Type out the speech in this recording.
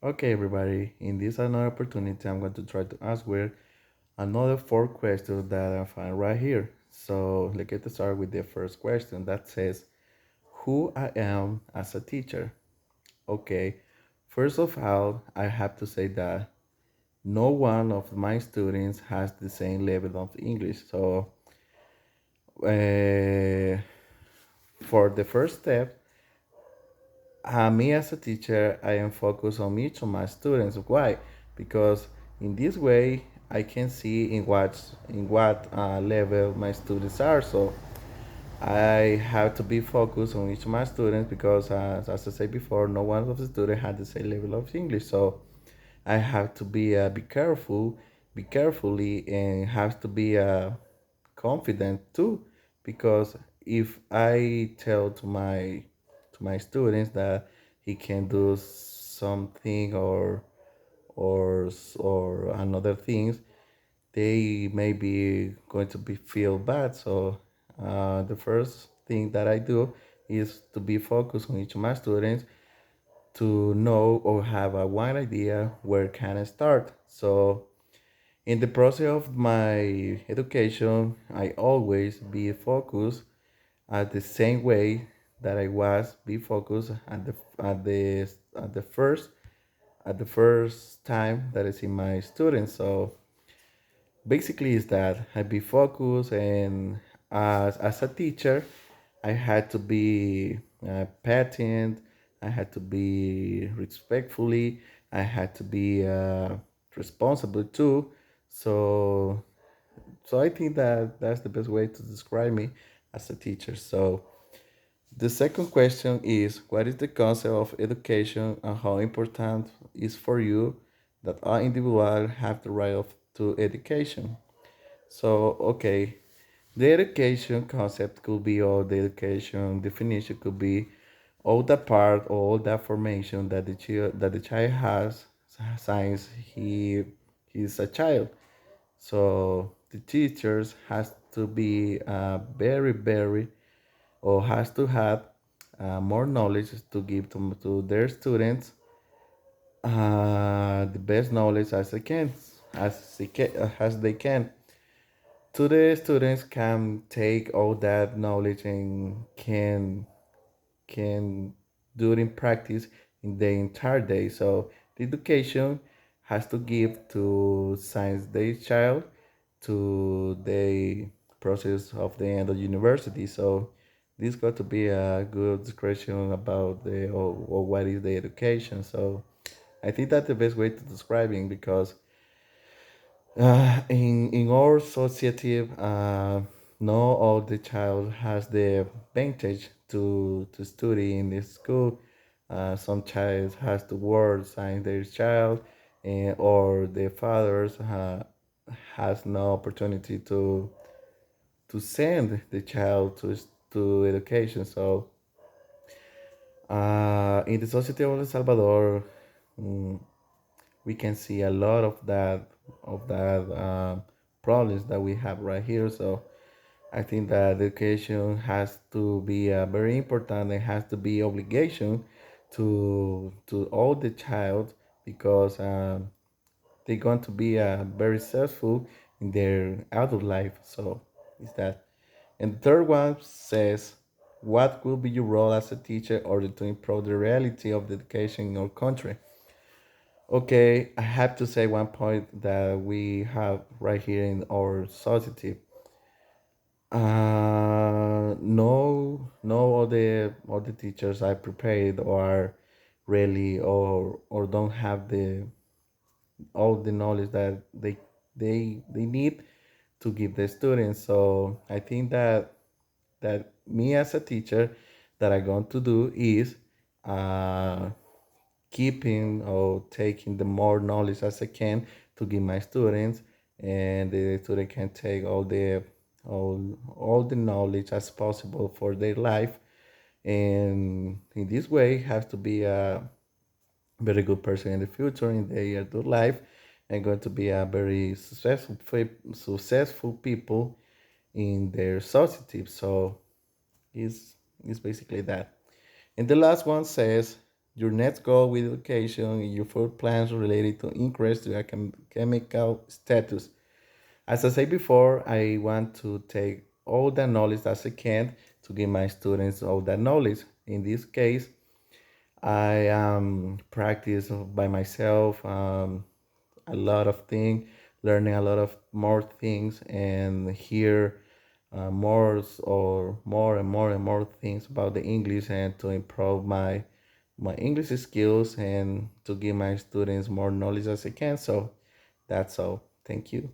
Okay, everybody, in this another opportunity, I'm going to try to answer another four questions that I find right here. So let's get started with the first question that says, who I am as a teacher. Okay, first of all, I have to say that no one of my students has the same level of English. So uh, for the first step, me as a teacher, I am focused on each of my students. Why? Because in this way, I can see in what level my students are. So I have to be focused on each of my students because, as I said before, no one of the students had the same level of English. So I have to be carefully, and have to be confident too, because if I tell to my students that he can do something or another things, they may be going to be feel bad. So the first thing that I do is to be focused on each of my students to know or have a one idea where can I start. So in the process of my education, I always be focused at the same way that I was be focused at the first time that I see my students. So basically, is that I be focused, and as a teacher, I had to be patient. I had to be respectfully. I had to be responsible too. So so I think that that's the best way to describe me as a teacher. So the second question is, what is the concept of education and how important is for you that all individuals have the right to education? So, okay, the education concept could be, or the education definition could be all the part, all that formation that the child has since he's a child. So the teachers has to be very, or has to have more knowledge to give to their students, the best knowledge as they can. To the students can take all that knowledge and can do it in practice in the entire day. So the education has to give to science day child to the process of the end of university. So this got to be a good description about the or what is the education. So I think that's the best way to describing, because in our society, not all the child has the advantage to study in the school. Some child has to work sign their child, or their fathers has no opportunity to send the child to education. So in the society of El Salvador, mm, we can see a lot of that problems that we have right here. So I think that education has to be very important. It has to be obligation to all the child, because they're going to be very successful in their adult life. So is that. And the third one says, what will be your role as a teacher order to improve the reality of the education in our country? Okay, I have to say one point that we have right here in our society. No, all the teachers I prepared are really, or don't have the all the knowledge that they need to give the students. So I think that me as a teacher, that I'm going to do is uh, keeping or taking the more knowledge as I can to give my students, and the student can take all the knowledge as possible for their life, and in this way have to be a very good person in the future in their adult life, and going to be a very successful people in their society. So it's basically that. And the last one says, your next goal with education and your full plans related to increase your academical status. As I said before, I want to take all the knowledge as I can to give my students all that knowledge. In this case, I practice by myself a lot of things, learning a lot of more things, and hear more and more and more things about the English, and to improve my English skills and to give my students more knowledge as I can. So that's all. Thank you.